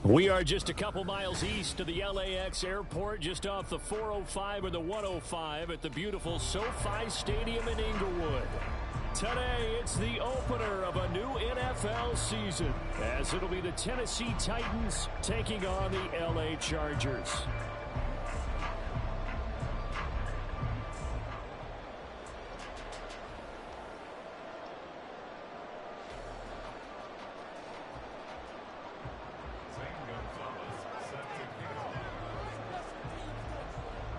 We are just a couple miles east of the LAX airport, just off the 405 or the 105 at the beautiful SoFi Stadium in Inglewood. Today, it's the opener of a new NFL season, as it'll be the Tennessee Titans taking on the LA Chargers.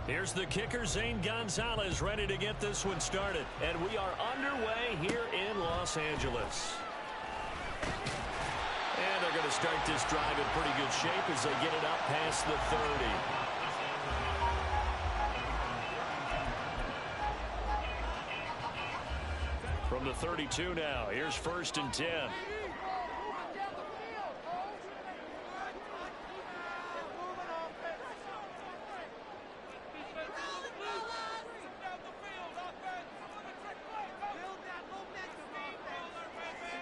Here's the kicker, Zane Gonzalez, ready to get this one started. And we are underway here in Los Angeles. And they're going to start this drive in pretty good shape as they get it up past the 30. From the 32 now, here's 1st and 10.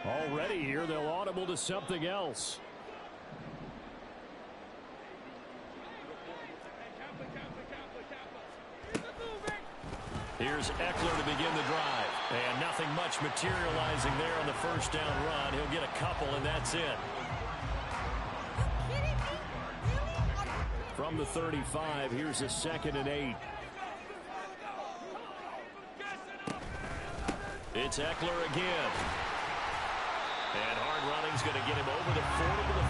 Already here, they'll audible to something else. Here's Eckler to begin the drive. And nothing much materializing there on the first down run. He'll get a couple, and that's it. From the 35, here's a 2nd and 8. It's Eckler again. And hard running's going to get him over the 40 to the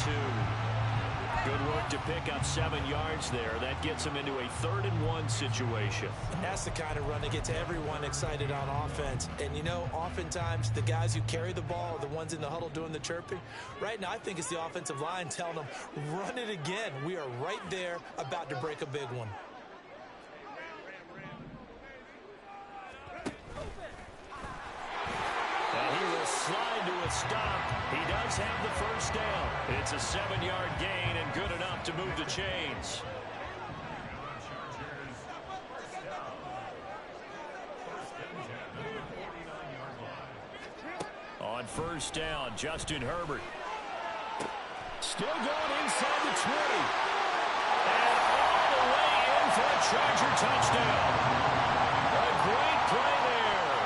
42. Good work to pick up 7 yards there. That gets him into a 3rd and 1 situation. And that's the kind of run that gets everyone excited on offense. And, you know, oftentimes the guys who carry the ball are the ones in the huddle doing the chirping. Right now, I think it's the offensive line telling them, run it again. We are right there about to break a big one. Slide to a stop. He does have the first down. It's a 7-yard gain and good enough to move the chains. On 1st down, Justin Herbert. Still going inside the 20. And all the way in for a Charger touchdown. A great play there.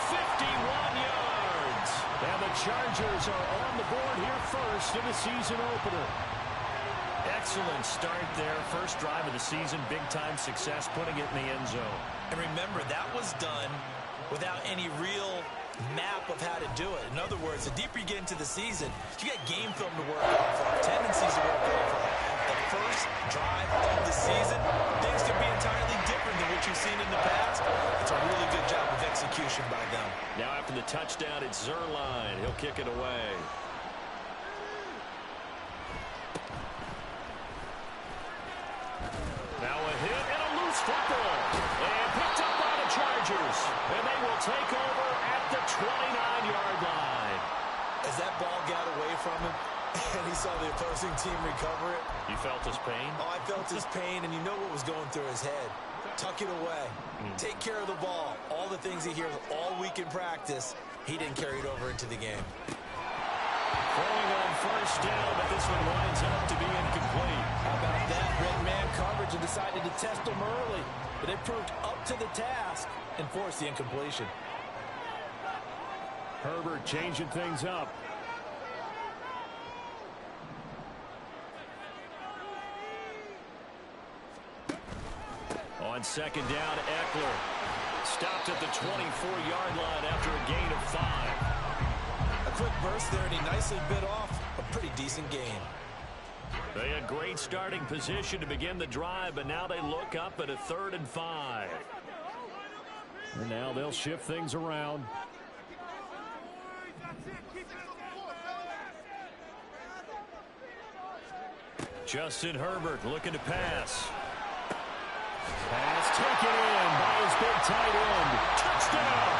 51 yards. And the Chargers are on the board here first in the season opener. Excellent start there. First drive of the season. Big-time success putting it in the end zone. And remember, that was done without any real map of how to do it. In other words, the deeper you get into the season, you got game film to work off of, tendencies to work off of. The first drive of the season, things can be entirely different than what you've seen in the past. It's a really good job of execution by them. Now after the touchdown, it's Zerline. He'll kick it away. Now a hit and a loose football. And picked up by the Chargers. And they will take over at the 29-yard line. As that ball got away from him, and he saw the opposing team recover it. You felt his pain? Oh, I felt his pain, and you know what was going through his head. Tuck it away. Take care of the ball. All the things he hears all week in practice, he didn't carry it over into the game. Throwing on 1st down, but this one winds up to be incomplete. How about that? Red man coverage and decided to test him early. But it proved up to the task and forced the incompletion. Herbert changing things up. On 2nd down, Eckler. Stopped at the 24-yard line after a gain of 5. A quick burst there, and he nicely bit off a pretty decent gain. They had great starting position to begin the drive, but now they look up at a 3rd and 5. And now they'll shift things around. Justin Herbert looking to pass. Pass taken in by his big tight end. Touchdown!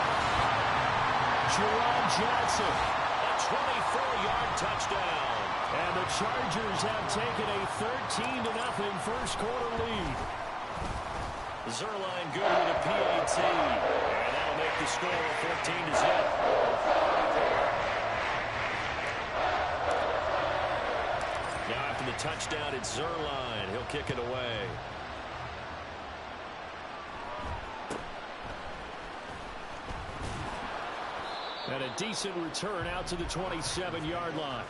Jerron Johnson, a 24-yard touchdown. And the Chargers have taken a 13-0 first quarter lead. Zerline good with a PAT. And that'll make the score 14-0. touchdown. It's Zerline. He'll kick it away. And a decent return out to the 27-yard line.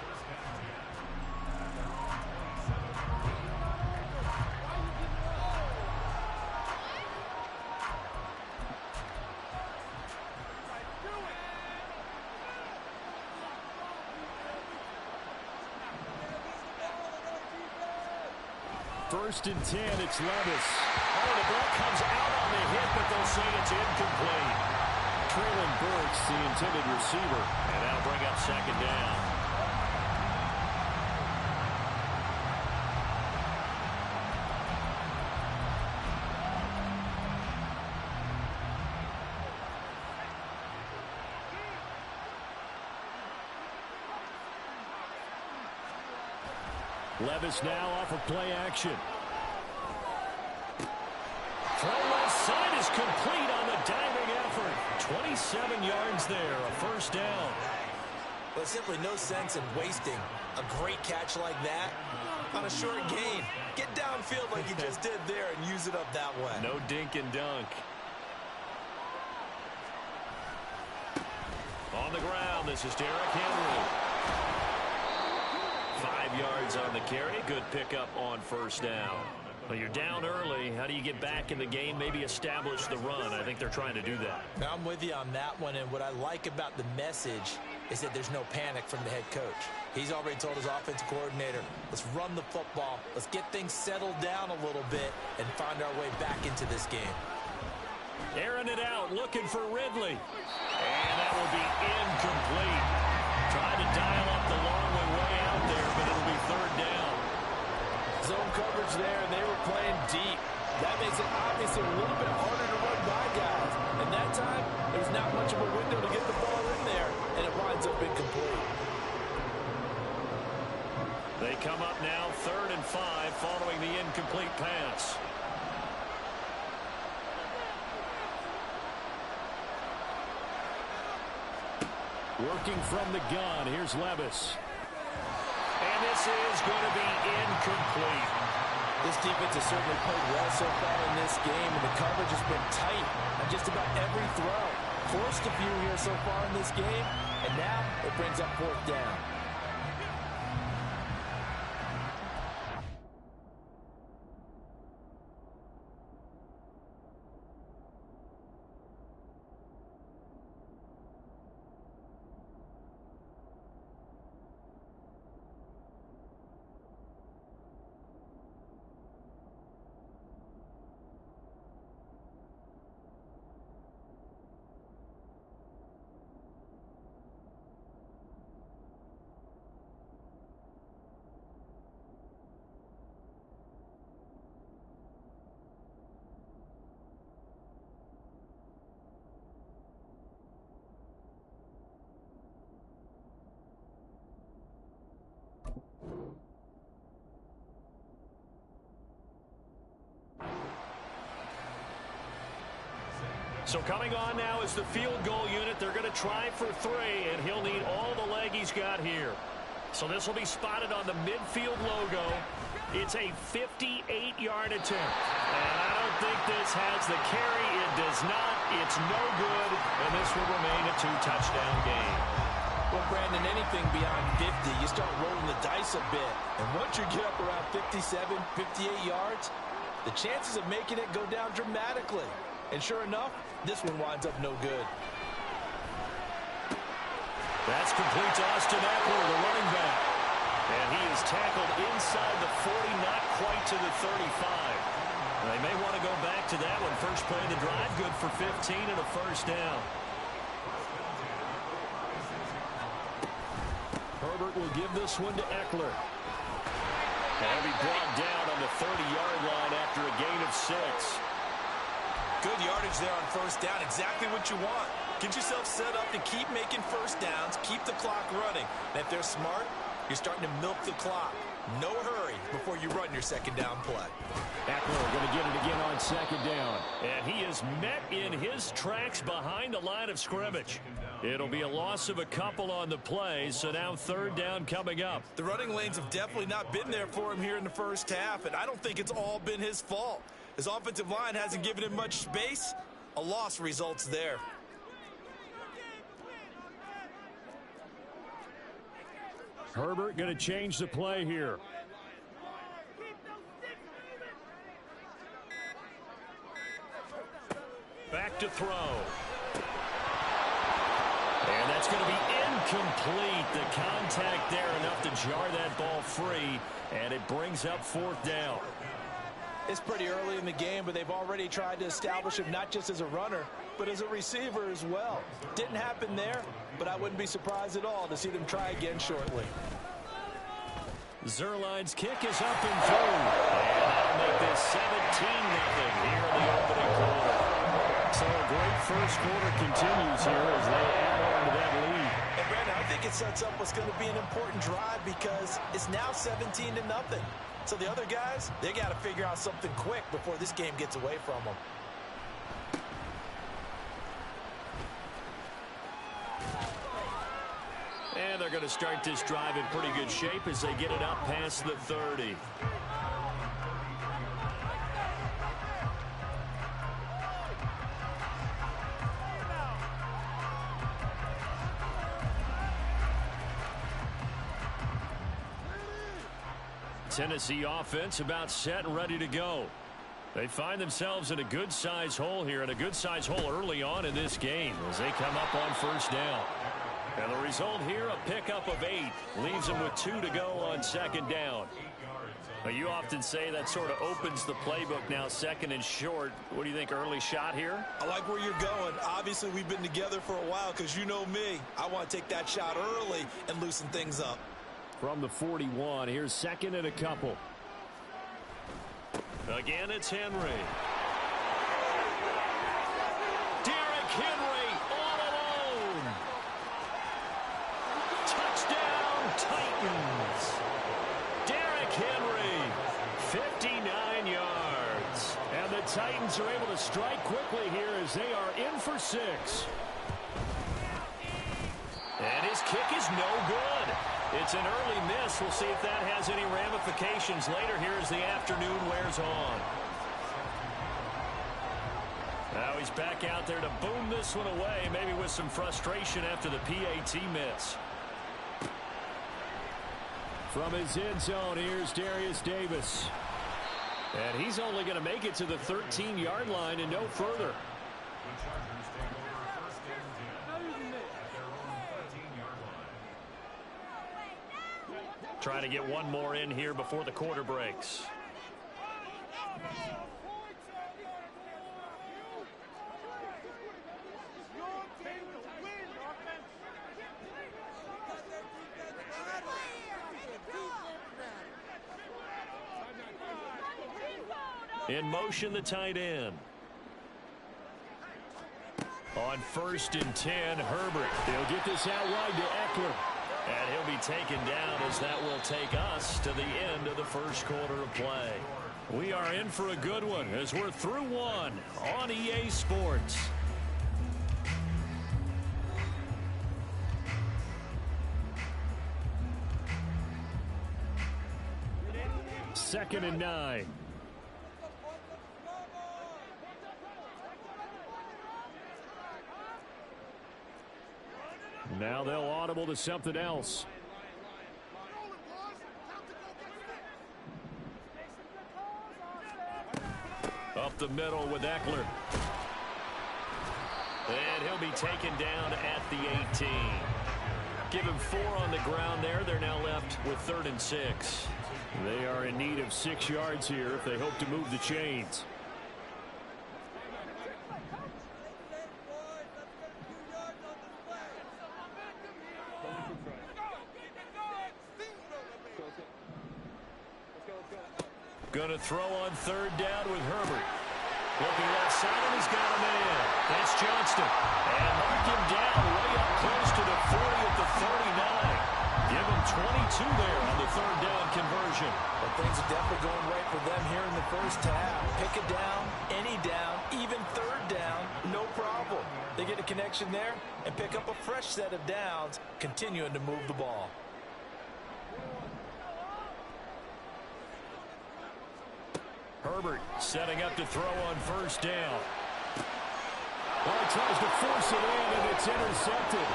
First and 10, it's Levis. Oh, the ball comes out on the hit, but they'll say it's incomplete. Traylon Burks, the intended receiver, and that'll bring up second down. Levis now off of play action. Throw left side is complete on the diving effort. 27 yards there, a first down. There's simply no sense in wasting a great catch like that on a short gain. Get downfield like you just did there and use it up that way. No dink and dunk. On the ground, this is Derrick Henry. 5 yards on the carry. Good pickup on first down. Well, you're down early. How do you get back in the game? Maybe establish the run. I think they're trying to do that. Now, I'm with you on that one, and what I like about the message is that there's no panic from the head coach. He's already told his offensive coordinator, let's run the football, let's get things settled down a little bit and find our way back into this game. Airing it out, looking for Ridley. And that will be incomplete. Trying to dial up the long way out there, but it'll be third down. Zone coverage there, and they were playing deep. That makes it obviously a little bit harder to run by guys. And that time, there's not much of a window to get the ball in there, and it winds up incomplete. They come up now 3rd and 5 following the incomplete pass. Working from the gun, here's Levis. And this is going to be incomplete. This defense has certainly played well so far in this game, and the coverage has been tight on just about every throw. Forced a few here so far in this game, and now it brings up 4th down. So coming on now is the field goal unit. They're going to try for 3, and he'll need all the leg he's got here. So this will be spotted on the midfield logo. It's a 58-yard attempt. And I don't think this has the carry. It does not. It's no good, and this will remain a 2-touchdown game. Well, Brandon, anything beyond 50, you start rolling the dice a bit. And once you get up around 57, 58 yards, the chances of making it go down dramatically. And sure enough, this one winds up no good. That's complete to Austin Eckler, the running back. And he is tackled inside the 40, not quite to the 35. They may want to go back to that one. First play of the drive, good for 15 and a first down. Herbert will give this one to Eckler. And he'll be brought down on the 30-yard line after a gain of 6. Good yardage there on first down. Exactly what you want. Get yourself set up to keep making first downs, keep the clock running. And if they're smart, you're starting to milk the clock. No hurry before you run your second down play. Eckler going to get it again on second down. And he is met in his tracks behind the line of scrimmage. It'll be a loss of a couple on the play, so now third down coming up. The running lanes have definitely not been there for him here in the first half, and I don't think it's all been his fault. His offensive line hasn't given him much space. A loss results there. Herbert going to change the play here. Back to throw. And that's going to be incomplete. The contact there enough to jar that ball free, and it brings up fourth down. It's pretty early in the game, but they've already tried to establish him not just as a runner, but as a receiver as well. Didn't happen there, but I wouldn't be surprised at all to see them try again shortly. Zerline's kick is up and through. And that'll make this 17-0 here in the opening quarter. So a great first quarter continues here as they add on to that lead. And Brandon, I think it sets up what's going to be an important drive because it's now 17-0. So the other guys, they got to figure out something quick before this game gets away from them. And they're going to start this drive in pretty good shape as they get it up past the 30. Tennessee offense about set and ready to go. They find themselves in a good-sized hole here, and a good-sized hole early on in this game as they come up on first down. And the result here, a pickup of 8, leaves them with 2 to go on second down. Now, you often say that sort of opens the playbook now, second and short. What do you think, early shot here? I like where you're going. Obviously, we've been together for a while because you know me. I want to take that shot early and loosen things up. From the 41, here's second and a couple. Again, it's Henry. Derrick Henry all alone. Touchdown, Titans. Derrick Henry, 59 yards. And the Titans are able to strike quickly here as they are in for 6. And his kick is no good. It's an early miss. We'll see if that has any ramifications later here as the afternoon wears on. Now he's back out there to boom this one away, maybe with some frustration after the PAT miss. From his end zone, here's Darius Davis. And he's only going to make it to the 13-yard line and no further. Trying to get one more in here before the quarter breaks. In motion, the tight end. On 1st and 10, Herbert. He'll get this out wide to Eckler. And he'll be taken down as that will take us to the end of the first quarter of play. We are in for a good one as we're through one on EA Sports. Second and 9. Now they'll audible to something else. Up the middle with Eckler. And he'll be taken down at the 18. Give him 4 on the ground there. They're now left with 3rd and 6. They are in need of 6 yards here if they hope to move the chains. Going to throw on 3rd down with Herbert. Looking left side, and he's got a man. That's Johnston. And mark him down way up close to the 40 at the 39. Give him 22 there on the third down conversion. But things are definitely going right for them here in the first half. Pick a down, any down, even third down, no problem. They get a connection there and pick up a fresh set of downs, continuing to move the ball. Herbert setting up to throw on first down. Well, he tries to force it in, and it's intercepted.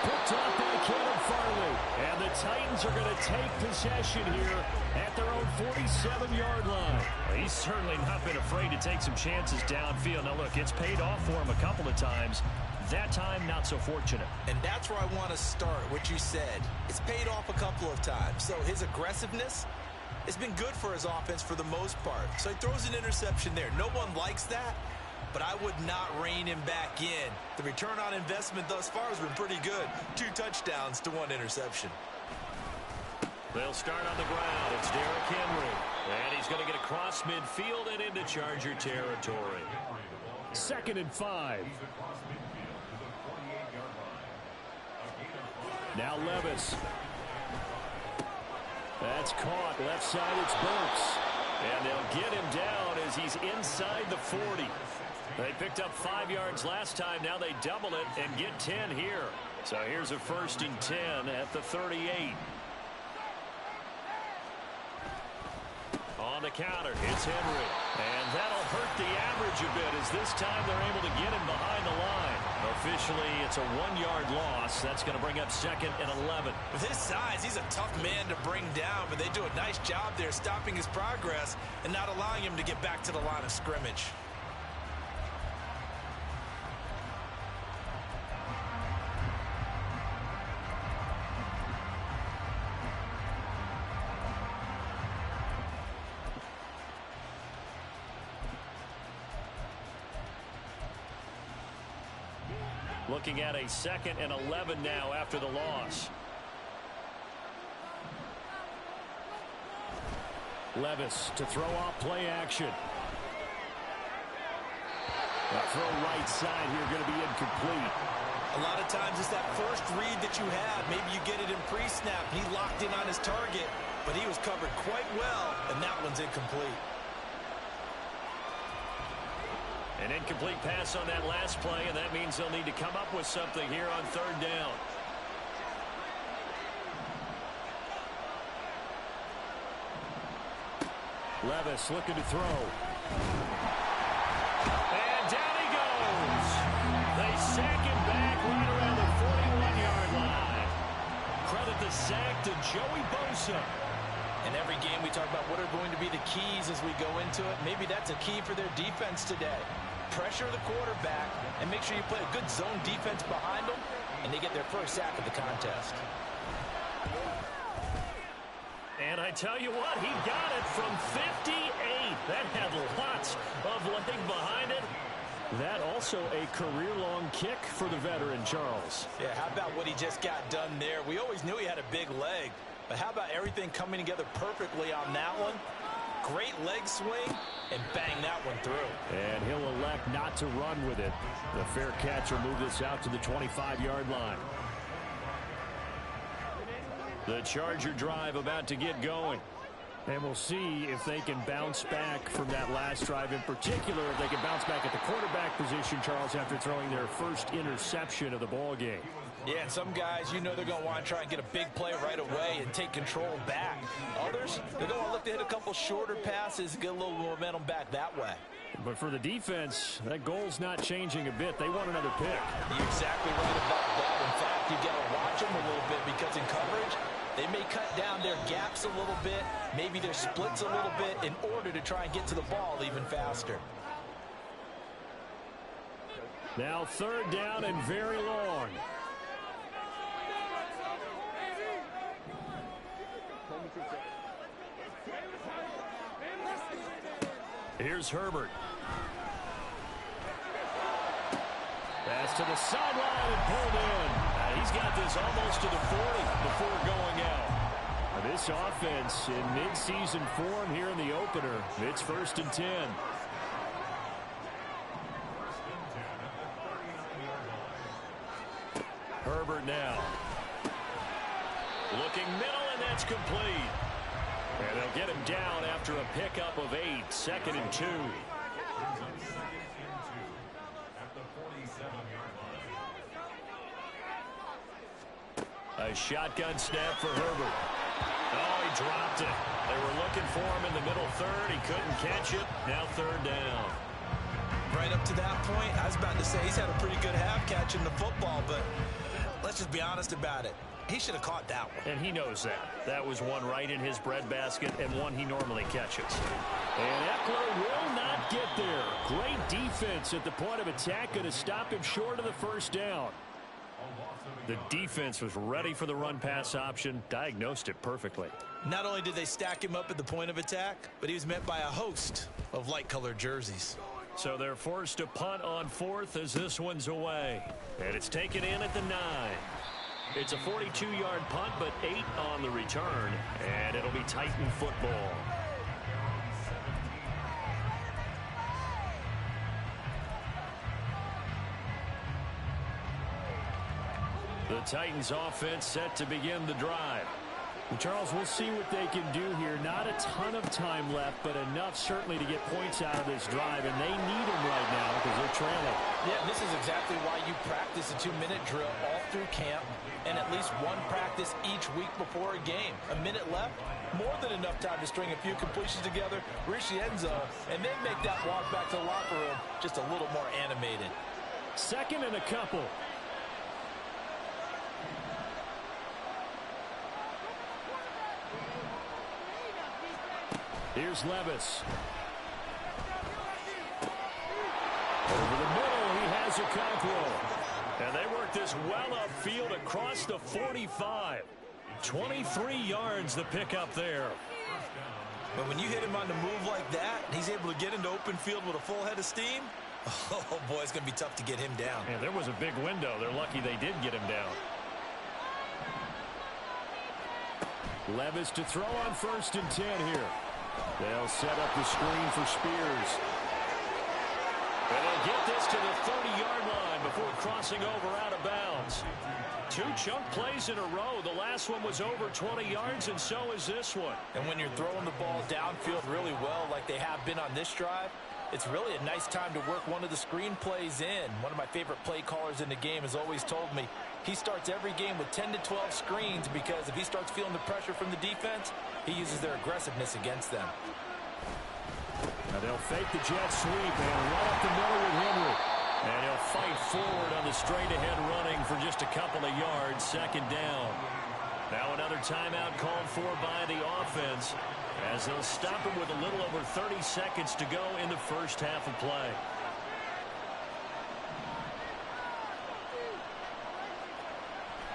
Picked off by Caleb Farley. And the Titans are going to take possession here at their own 47-yard line. Well, he's certainly not been afraid to take some chances downfield. Now, look, it's paid off for him a couple of times. That time, not so fortunate. And that's where I want to start, what you said. It's paid off a couple of times. So his aggressiveness has been good for his offense for the most part. So he throws an interception there. No one likes that, but I would not rein him back in. The return on investment thus far has been pretty good. 2 touchdowns to 1 interception. They'll start on the ground. It's Derrick Henry. And he's going to get across midfield and into Charger territory. 2nd and 5. Now Levis. That's caught. Left side, it's Burks. And they'll get him down as he's inside the 40. They picked up 5 yards last time. Now they double it and get 10 here. So here's a 1st and 10 at the 38. On the counter, it's Henry. And that'll hurt the average a bit as this time they're able to get him behind the line. Officially, it's a 1-yard loss. That's going to bring up 2nd and 11. With his size, he's a tough man to bring down, but they do a nice job there stopping his progress and not allowing him to get back to the line of scrimmage. Looking at a 2nd and 11 now after the loss. Levis to throw off play action. The throw right side here going to be incomplete. A lot of times it's that first read that you have. Maybe you get it in pre-snap. He locked in on his target, but he was covered quite well, and that one's incomplete. An incomplete pass on that last play, and that means they'll need to come up with something here on 3rd down. Levis looking to throw. And down he goes. They sack him back right around the 41-yard line. Credit the sack to Joey Bosa. In every game, we talk about what are going to be the keys as we go into it. Maybe that's a key for their defense today. Pressure the quarterback and make sure you play a good zone defense behind them, and they get their first sack of the contest. And I tell you what, he got it from 58. That had lots of leg behind it. That also a career-long kick for the veteran, Charles. Yeah, how about what he just got done there? We always knew he had a big leg, but how about everything coming together perfectly on that one? Great leg swing, and bang that one through. And he'll elect not to run with it. The fair catch will move this out to the 25-yard line. The Charger drive about to get going. And we'll see if they can bounce back from that last drive in particular, if they can bounce back at the quarterback position, Charles, after throwing their first interception of the ball game. Yeah, and some guys, you know they're going to want to try and get a big play right away and take control back. Others, they're going to look to hit a couple shorter passes and get a little momentum back that way. But for the defense, that goal's not changing a bit. They want another pick. You're exactly right about that. In fact, you've got to watch them a little bit because in coverage, they may cut down their gaps a little bit, maybe their splits a little bit in order to try and get to the ball even faster. Now 3rd down and very long. Here's Herbert. Pass to the sideline and pulled in. He's got this almost to the 40 before going out. This offense in mid-season form here in the opener. It's 1st and 10. Herbert now. Looking middle, and that's complete. And they'll get him down after a pickup of 8, 2nd and 2. A shotgun snap for Herbert. Oh, he dropped it. They were looking for him in the middle third. He couldn't catch it. Now 3rd down. Right up to that point, I was about to say he's had a pretty good half catching the football, but let's just be honest about it. He should have caught that one. And he knows that. That was one right in his breadbasket and one he normally catches. And Eckler will not get there. Great defense at the point of attack, going to stop him short of the 1st down. The defense was ready for the run-pass option, diagnosed it perfectly. Not only did they stack him up at the point of attack, but he was met by a host of light-colored jerseys. So they're forced to punt on 4th as this one's away. And it's taken in at the 9. It's a 42-yard punt, but 8 on the return. And it'll be Titan football. The Titans offense set to begin the drive. And Charles, we'll see what they can do here. Not a ton of time left, but enough certainly to get points out of this drive, and they need them right now because they're trailing. Yeah, this is exactly why you practice a 2-minute drill all through camp and at least one practice each week before a game. A minute left, more than enough time to string a few completions together, reach the end zone, and then make that walk back to the locker room just a little more animated. 2nd and a couple. Here's Levis. Over the middle, he has a Cockrell. And they work this well upfield across the 45. 23 yards the pickup there. But when you hit him on the move like that, he's able to get into open field with a full head of steam. Oh, boy, it's going to be tough to get him down. And there was a big window. They're lucky they did get him down. Levis to throw on 1st and 10 here. They'll set up the screen for Spears. And they'll get this to the 30-yard line before crossing over out of bounds. 2 chunk plays in a row. The last one was over 20 yards, and so is this one. And when you're throwing the ball downfield really well like they have been on this drive, it's really a nice time to work one of the screen plays in. One of my favorite play callers in the game has always told me he starts every game with 10 to 12 screens because if he starts feeling the pressure from the defense, he uses their aggressiveness against them. Now they'll fake the jet sweep and run up the middle with Henry. And he'll fight forward on the straight-ahead running for just a couple of yards, 2nd down. Now another timeout called for by the offense as they'll stop him with a little over 30 seconds to go in the 1st half of play.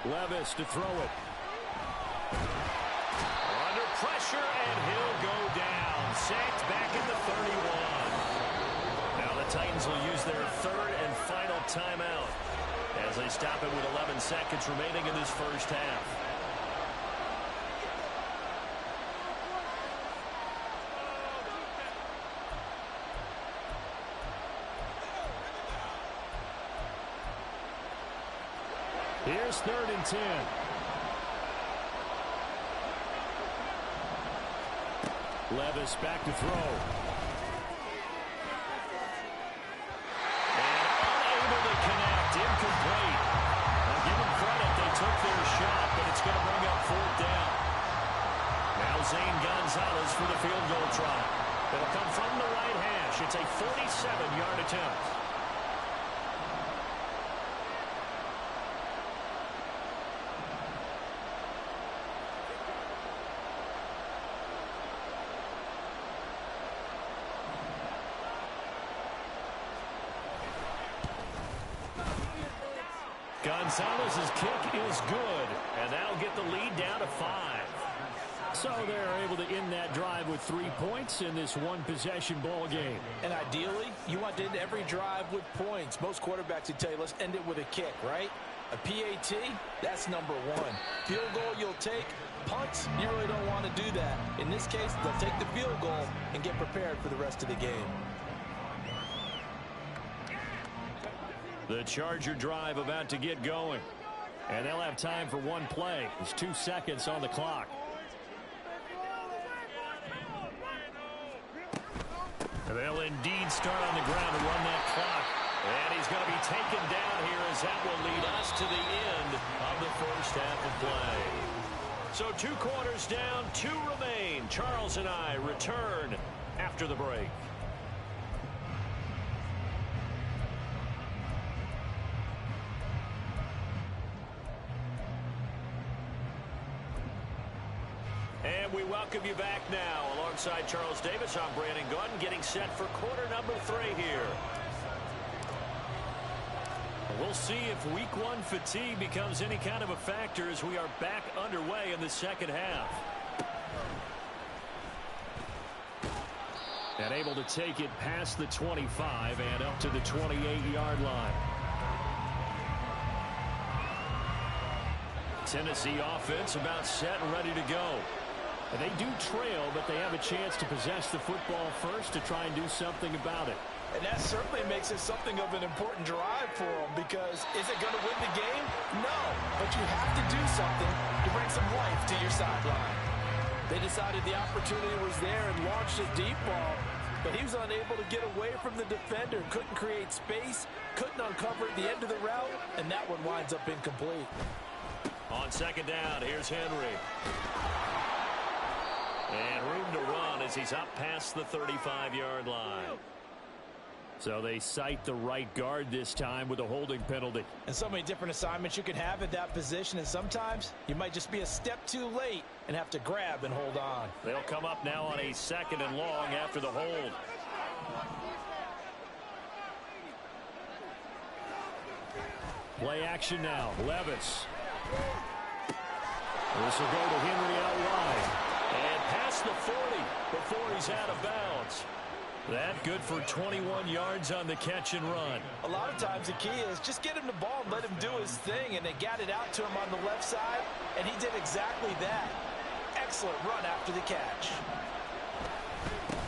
Levis to throw it. Under pressure, and he'll go down. Sacked back at the 31. Now the Titans will use their 3rd and final timeout as they stop it with 11 seconds remaining in this 1st half. Here's 3rd and 10. Levis back to throw. And unable to connect. Incomplete. Now give them credit. They took their shot, but it's going to bring up 4th down. Now Zane Gonzalez for the field goal try. It'll come from the right hash. It's a 47-yard attempt. Gonzalez's kick is good, and that'll get the lead down to 5. So they're able to end that drive with 3 points in this one-possession ball game. And ideally, you want to end every drive with points. Most quarterbacks would tell you, let's end it with a kick, right? A PAT, that's number 1. Field goal you'll take. Punts, you really don't want to do that. In this case, they'll take the field goal and get prepared for the rest of the game. The Charger drive about to get going. And they'll have time for one play. There's 2 seconds on the clock. They'll indeed start on the ground to run that clock. And he's going to be taken down here as that will lead us to the end of the first half of play. So 2 quarters down, 2 remain. Charles and I return after the break. And we welcome you back now. Alongside Charles Davis, I'm Brandon Gaudin, getting set for quarter number 3 here. We'll see if week 1 fatigue becomes any kind of a factor as we are back underway in the second half. And able to take it past the 25 and up to the 28-yard line. Tennessee offense about set and ready to go. And they do trail, but they have a chance to possess the football first to try and do something about it. And that certainly makes it something of an important drive for them, because is it going to win the game? No, but you have to do something to bring some life to your sideline. They decided the opportunity was there and launched a deep ball, but he was unable to get away from the defender, couldn't create space, couldn't uncover the end of the route, and that one winds up incomplete. On second down, here's Henry. And room to run as he's up past the 35-yard line. So they cite the right guard this time with a holding penalty. And so many different assignments you can have at that position, and sometimes you might just be a step too late and have to grab and hold on. They'll come up now on a 2nd and long after the hold. Play action now. Levis. This will go to Henry out wide. And past the 40 before he's out of bounds. That good for 21 yards on the catch and run. A lot of times the key is just get him the ball and let him do his thing, and they got it out to him on the left side, and he did exactly that. Excellent run after the catch.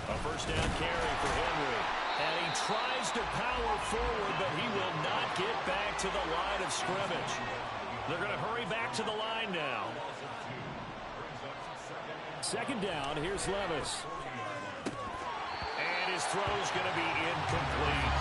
A first down carry for Henry. And he tries to power forward, but he will not get back to the line of scrimmage. They're going to hurry back to the line now. Second down, here's Levis. And his throw's going to be incomplete.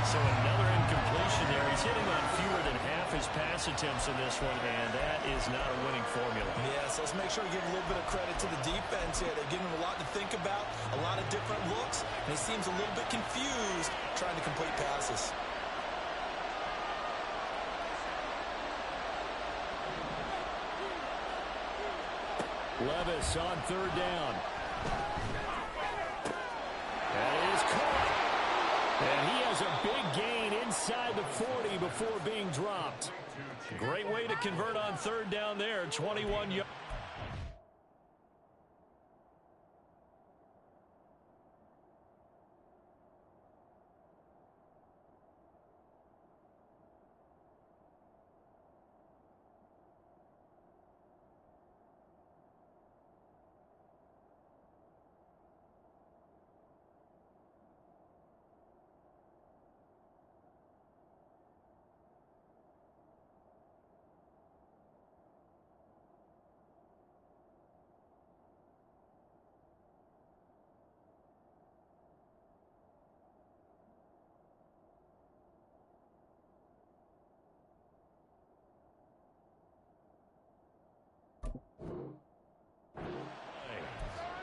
So another incompletion there. He's hitting on fewer than half his pass attempts in this one, and that is not a winning formula. Yes, let's make sure we give a little bit of credit to the defense here. They're giving him a lot to think about, a lot of different looks, and he seems a little bit confused trying to complete passes. Levis on third down. That is caught. And he has a big gain inside the 40 before being dropped. Great way to convert on third down there. 21 yards.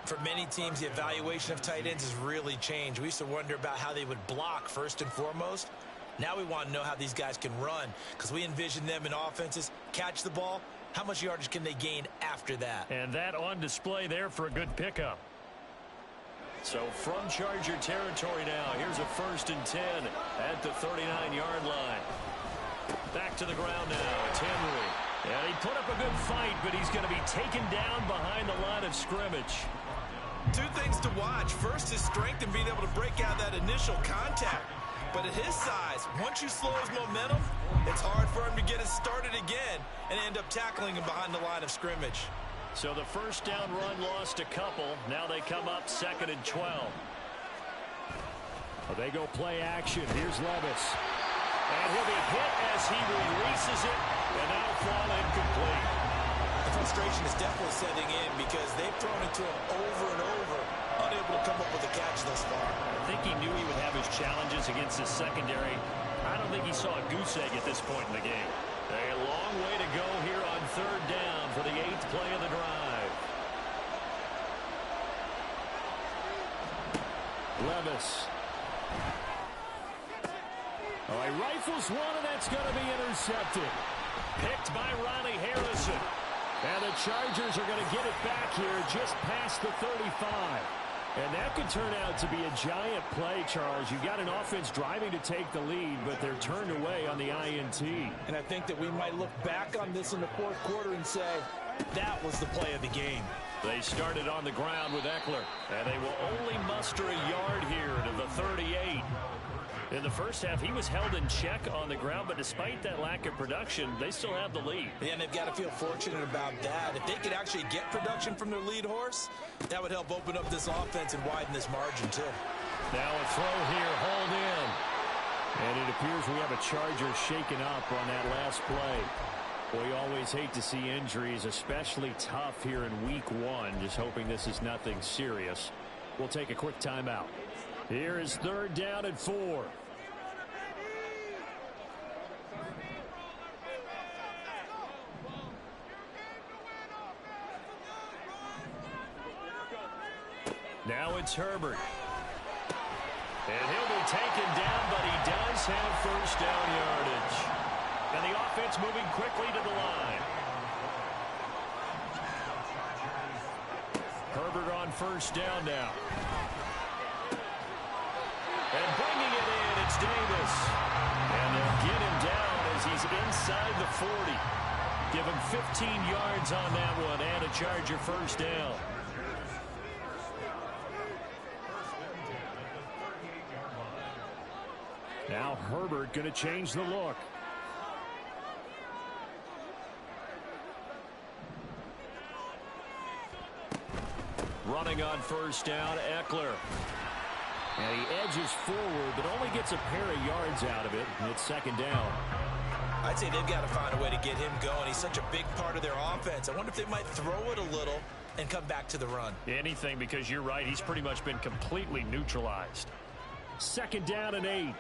For many teams, the evaluation of tight ends has really changed. We used to wonder about how they would block first and foremost. Now we want to know how these guys can run, because we envision them in offenses, catch the ball. How much yardage can they gain after that? And that on display there for a good pickup. So from Charger territory now, here's a 1st and 10 at the 39-yard line. Back to the ground now. It's Henry. Yeah, he put up a good fight, but he's going to be taken down behind the line of scrimmage. Two things to watch. First, his strength and being able to break out that initial contact. But at his size, once you slow his momentum, it's hard for him to get it started again and end up tackling him behind the line of scrimmage. So the first down run lost a couple. Now they come up 2nd and 12. Well, they go play action. Here's Levis. And he'll be hit as he releases it, and that'll fall incomplete. The frustration is definitely setting in because they've thrown it to him over and over, unable to come up with a catch thus far. I think he knew he would have his challenges against his secondary. I don't think he saw a goose egg at this point in the game. A long way to go here on third down for the 8th play of the drive. Levis. Oh, he rifles one, and that's going to be intercepted. Picked by Ronnie Harrison. And the Chargers are going to get it back here just past the 35. And that could turn out to be a giant play, Charles. You've got an offense driving to take the lead, but they're turned away on the INT. And I think that we might look back on this in the fourth quarter and say, that was the play of the game. They started on the ground with Eckler, and they will only muster a yard here to the 38. In the first half, he was held in check on the ground, but despite that lack of production, they still have the lead. Yeah, and they've got to feel fortunate about that. If they could actually get production from their lead horse, that would help open up this offense and widen this margin, too. Now a throw here, hauled in. And it appears we have a Charger shaken up on that last play. We always hate to see injuries, especially tough here in week 1. Just hoping this is nothing serious. We'll take a quick timeout. Here is third down and 4. Now it's Herbert. And he'll be taken down, but he does have first down yardage. And the offense moving quickly to the line. Herbert on first down now. And bringing it in, it's Davis. And they'll get him down as he's inside the 40. Give him 15 yards on that one and a Charger first down. Now Herbert going to change the look. Running on first down, Eckler. And he edges forward, but only gets a pair of yards out of it. And it's second down. I'd say they've got to find a way to get him going. He's such a big part of their offense. I wonder if they might throw it a little and come back to the run. Anything, because you're right. He's pretty much been completely neutralized. Second down and 8.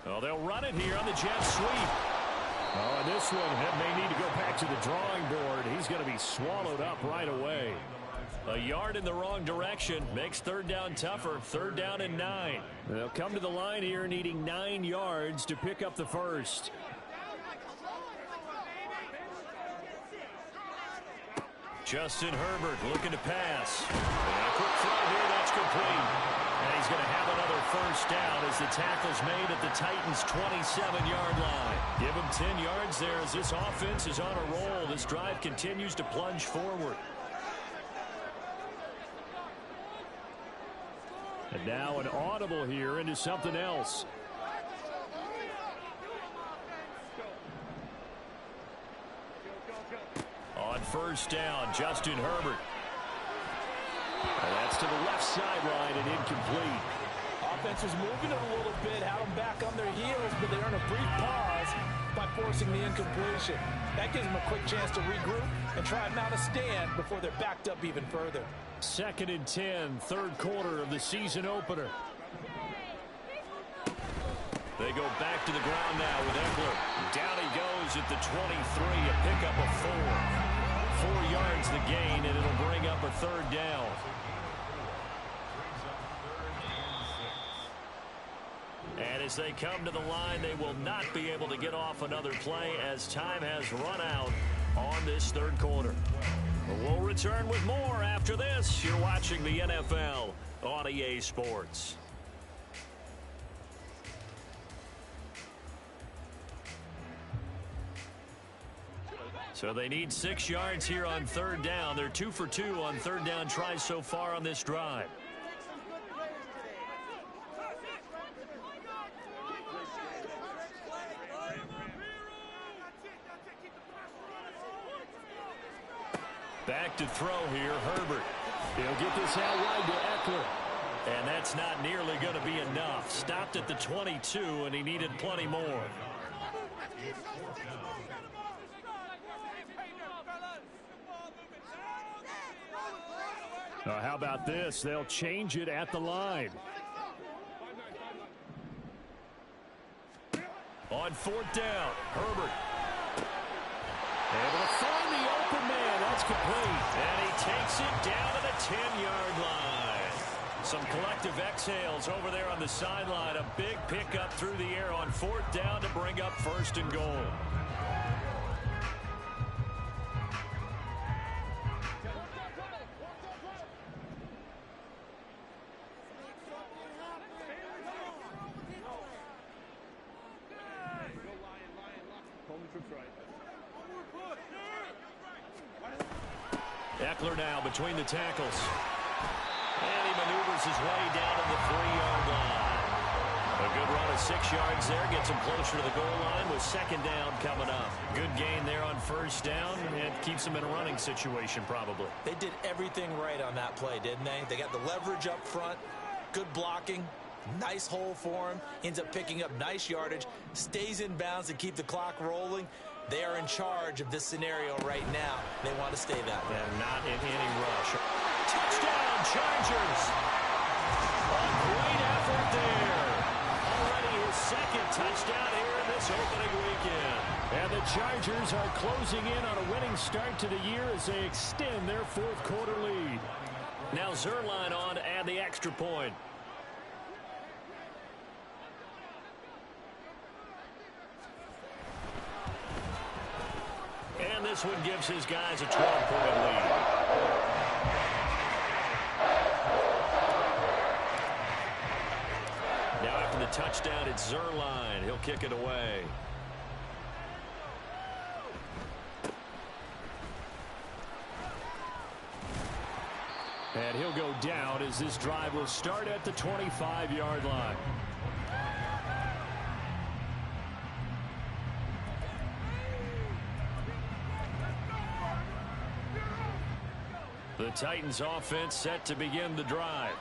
Well, they'll run it here on the jet sweep. Oh, and this one may need to go back to the drawing board. He's going to be swallowed up right away. A yard in the wrong direction makes third down tougher. Third down and 9. They'll come to the line here needing 9 yards to pick up the first. Justin Herbert looking to pass. And a quick throw here, that's complete. And he's going to have another first down as the tackle's made at the Titans' 27-yard line. Give him 10 yards there as this offense is on a roll. This drive continues to plunge forward. And now an audible here into something else. On first down, Justin Herbert. And that's to the left sideline and incomplete. Offense was moving it a little bit, had them back on their heels, but they earn a brief pause by forcing the incompletion. That gives them a quick chance to regroup and try and mount a stand before they're backed up even further. Second and 10, third quarter of the season opener. They go back to the ground now with Eckler. Down he goes at the 23, a pickup of 4. 4 yards the gain, and it'll bring up a third down. And as they come to the line, they will not be able to get off another play as time has run out on this third quarter. We'll return with more after this. You're watching the NFL on EA Sports. So they need 6 yards here on third down. They're 2 for 2 on third down tries so far on this drive. Back to throw here, Herbert. He'll get this out wide to Eckler. And that's not nearly going to be enough. Stopped at the 22, and he needed plenty more. How about this? They'll change it at the line. On 4th down, Herbert. Able to find the open man. That's complete. And he takes it down to the 10-yard line. Some collective exhales over there on the sideline. A big pickup through the air on 4th down to bring up 1st and goal. Eckler now between the tackles. And he maneuvers his way down to the 3-yard line. A good run of 6 yards there. Gets him closer to the goal line with 2nd down coming up. Good gain there on 1st down. And keeps him in a running situation probably. They did everything right on that play, didn't they? They got the leverage up front. Good blocking. Nice hole for him. Ends up picking up nice yardage. Stays in bounds and keep the clock rolling. They are in charge of this scenario right now. They want to stay that way. And not in any rush. Touchdown, Chargers! A great effort there. Already his 2nd touchdown here in this opening weekend. And the Chargers are closing in on a winning start to the year as they extend their 4th quarter lead. Now Zuerlein on to add the extra point. And this one gives his guys a 12-point lead. Now after the touchdown, it's Zuerlein. He'll kick it away. And he'll go down as this drive will start at the 25-yard line. The Titans offense set to begin the drive.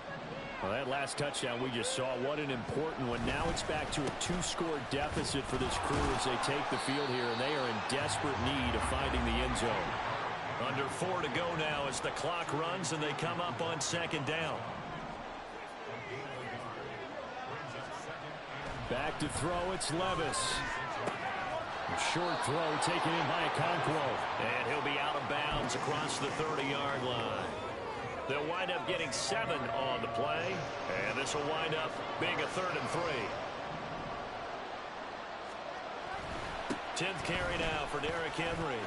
Well, that last touchdown we just saw, what an important one. Now it's back to a 2-score deficit for this crew as they take the field here, and they are in desperate need of finding the end zone. Under 4 to go now as the clock runs and they come up on 2nd down. Back to throw, it's Levis. Short throw taken in by Okonkwo. And he'll be out of bounds across the 30-yard line. They'll wind up getting 7 on the play. And this will wind up being a 3rd and 3. 10th carry now for Derrick Henry.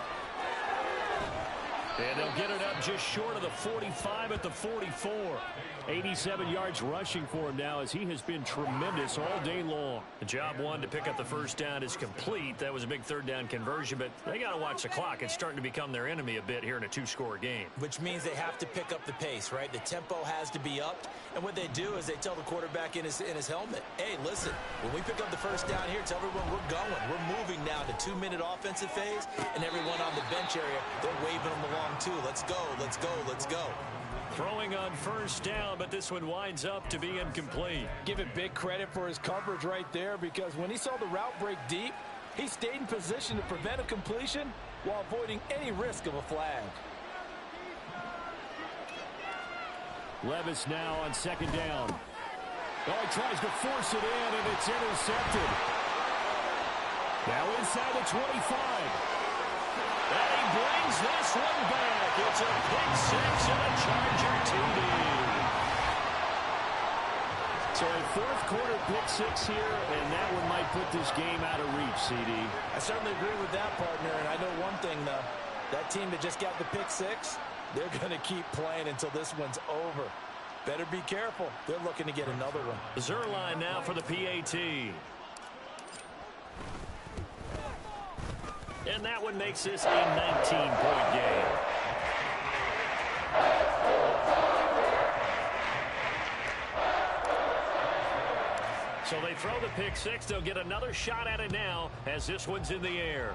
And they'll get it up just short of the 45 at the 44. 87 yards rushing for him now as he has been tremendous all day long. The job one to pick up the 1st down is complete. That was a big 3rd down conversion, but they got to watch the clock. It's starting to become their enemy a bit here in a 2-score game. Which means they have to pick up the pace, right? The tempo has to be up. And what they do is they tell the quarterback in his helmet, hey, listen, when we pick up the 1st down here, tell everyone we're going. We're moving now to 2-minute offensive phase, and everyone on the bench area, they're waving them along too. Let's go, let's go, let's go. Throwing on 1st down, but this one winds up to be incomplete. Give it big credit for his coverage right there, because when he saw the route break deep, he stayed in position to prevent a completion while avoiding any risk of a flag. Levis now on 2nd down. Oh, he tries to force it in, and it's intercepted. Now inside the 25. And he brings this one back. It's a pick 6 and a Charger TD. So a 4th quarter pick 6 here, and that one might put this game out of reach, CD. I certainly agree with that, partner, and I know one thing, though. That team that just got the pick 6, they're going to keep playing until this one's over. Better be careful. They're looking to get another one. Zuerlein now for the PAT. And that one makes this a 19-point game. So they throw the pick 6. They'll get another shot at it now as this one's in the air.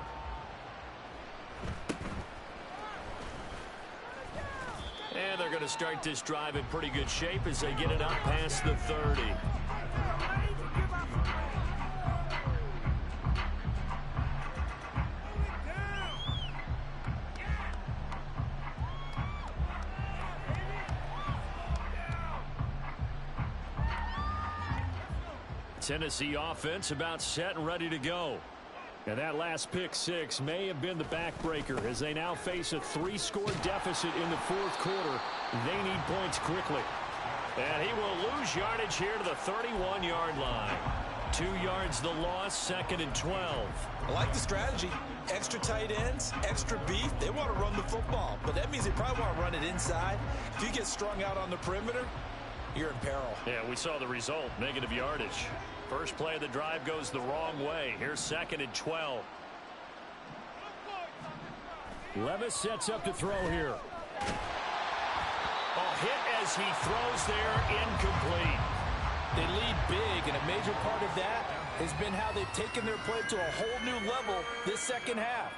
And they're going to start this drive in pretty good shape as they get it up past the 30. Tennessee offense about set and ready to go. And that last pick six may have been the backbreaker as they now face a 3-score deficit in the fourth quarter. They need points quickly. And he will lose yardage here to the 31-yard line. 2 yards the loss, 2nd and 12. I like the strategy. Extra tight ends, extra beef. They want to run the football, but that means they probably want to run it inside. If you get strung out on the perimeter, you're in peril. Yeah, we saw the result, negative yardage. First play of the drive goes the wrong way. Here's 2nd and 12. Levis sets up to throw here. A hit as he throws there, incomplete. They lead big, and a major part of that has been how they've taken their play to a whole new level this second half.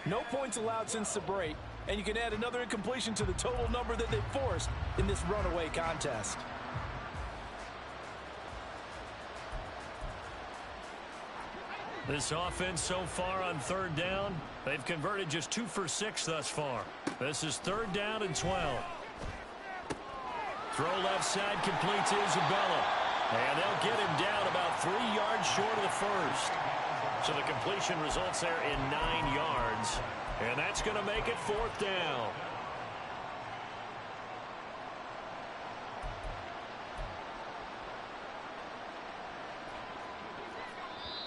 No points allowed since the break, and you can add another incompletion to the total number that they've forced in this runaway contest. This offense so far on 3rd down, they've converted just 2 for 6 thus far. This is 3rd down and 12. Throw left side completes Isabella. And they'll get him down about 3 yards short of the first. So the completion results there in 9 yards. And that's going to make it 4th down.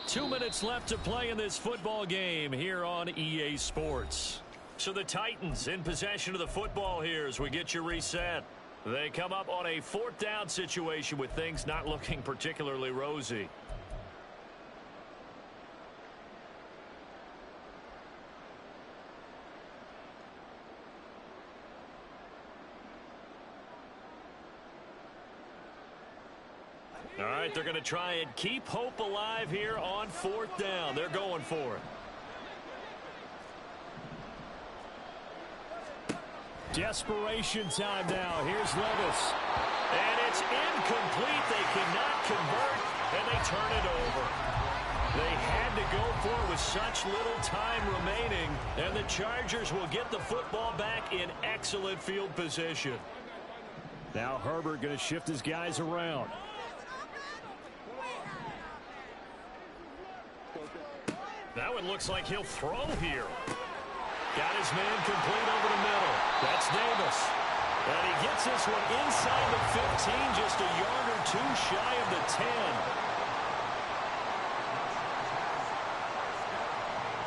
Two minutes left to play in this football game here on EA Sports. So the Titans in possession of the football here as we get you reset. They come up on a 4th down situation with things not looking particularly rosy. All right, they're going to try and keep hope alive here on 4th down. They're going for it. Desperation time now. Here's Levis. And it's incomplete. They cannot convert, and they turn it over. They had to go for it with such little time remaining, and the Chargers will get the football back in excellent field position. Now Herbert going to shift his guys around. That one looks like he'll throw here. Got his man complete over the middle. That's Davis. And he gets this one inside the 15, just a yard or 2 shy of the 10.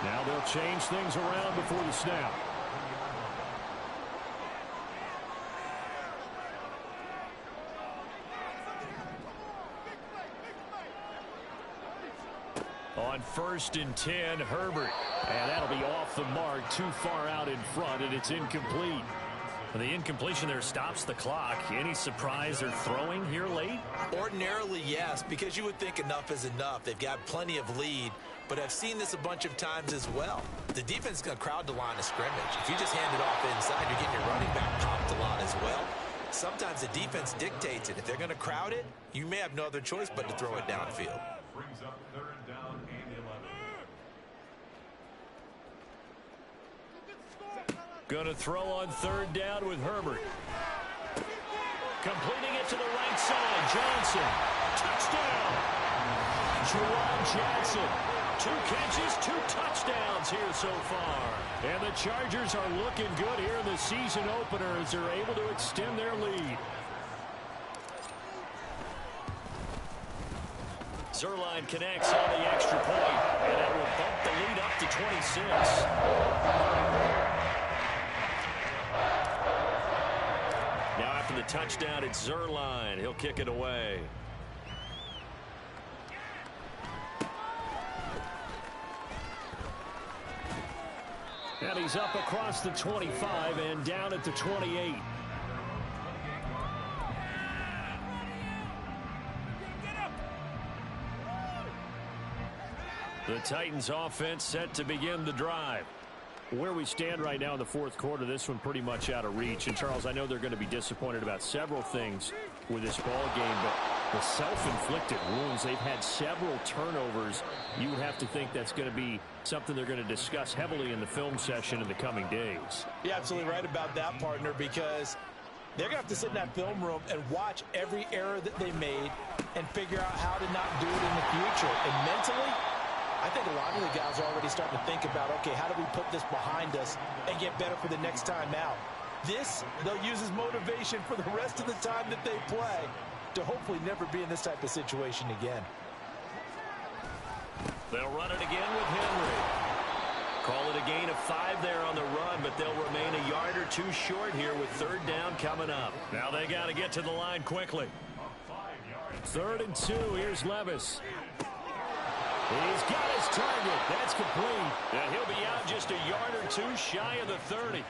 Now they'll change things around before the snap. On 1st and 10, Herbert. And that'll be off the mark, too far out in front, and it's incomplete. The incompletion there stops the clock. Any surprise they're throwing here late? Ordinarily, yes, because you would think enough is enough. They've got plenty of lead, but I've seen this a bunch of times as well. The defense is going to crowd the line of scrimmage. If you just hand it off inside, you're getting your running back popped a lot as well. Sometimes the defense dictates it. If they're going to crowd it, you may have no other choice but to throw it downfield. Brings up 3rd down and 11. Going to throw on 3rd down with Herbert. Completing it to the right side. Johnson. Touchdown. Juwan Johnson. 2 catches, 2 touchdowns here so far. And the Chargers are looking good here in the season opener as they're able to extend their lead. Zerline connects on the extra point, and it will bump the lead up to 26. Now after the touchdown, it's Zerline. He'll kick it away. And he's up across the 25 and down at the 28. The Titans offense set to begin the drive. Where we stand right now in the fourth quarter, this one pretty much out of reach. And, Charles, I know they're going to be disappointed about several things with this ball game, but the self-inflicted wounds, they've had several turnovers. You would have to think that's going to be something they're going to discuss heavily in the film session in the coming days. You're absolutely right about that, partner, because they're going to have to sit in that film room and watch every error that they made and figure out how to not do it in the future. And mentally, I think a lot of the guys are already starting to think about, okay, how do we put this behind us and get better for the next time out? This, they'll use as motivation for the rest of the time that they play to hopefully never be in this type of situation again. They'll run it again with Henry. Call it a gain of 5 there on the run, but they'll remain a yard or two short here with third down coming up. Now they got to get to the line quickly. 3rd and 2. Here's Levis. He's got his target. That's complete. And he'll be out just a yard or two shy of the 30.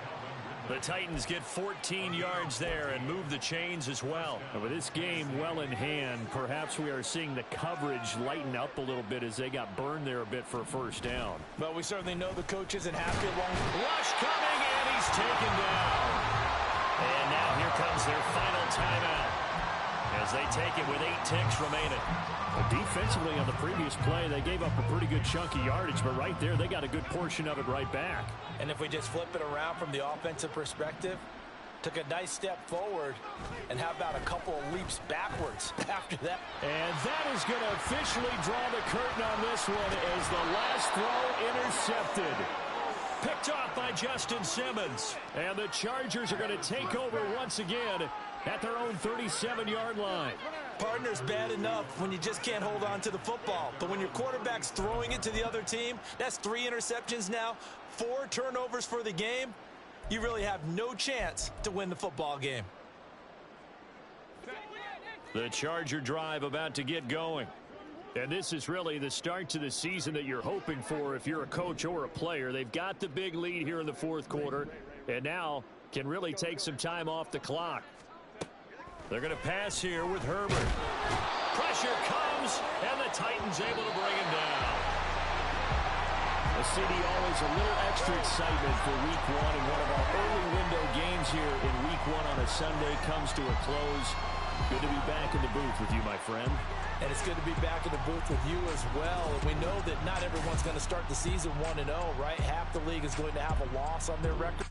The Titans get 14 yards there and move the chains as well. And with this game well in hand, perhaps we are seeing the coverage lighten up a little bit as they got burned there a bit for a first down. But we certainly know the coach isn't happy along. Rush coming, and he's taken down. And now here comes their final timeout as they take it with 8 ticks remaining. Well, defensively on the previous play, they gave up a pretty good chunk of yardage, but right there, they got a good portion of it right back. And if we just flip it around from the offensive perspective, took a nice step forward, and how about a couple of leaps backwards after that? And that is going to officially draw the curtain on this one as the last throw intercepted. Picked off by Justin Simmons. And the Chargers are going to take over once again at their own 37-yard line. Partner's bad enough when you just can't hold on to the football. But when your quarterback's throwing it to the other team, that's 3 interceptions now, 4 turnovers for the game. You really have no chance to win the football game. The Charger drive about to get going. And this is really the start to the season that you're hoping for if you're a coach or a player. They've got the big lead here in the fourth quarter and now can really take some time off the clock. They're going to pass here with Herbert. Pressure comes, and the Titans able to bring him down. The city always a little extra excitement for Week 1, and one of our early window games here in Week 1 on a Sunday comes to a close. Good to be back in the booth with you, my friend. And it's good to be back in the booth with you as well. And we know that not everyone's going to start the season 1-0, right? Half the league is going to have a loss on their record.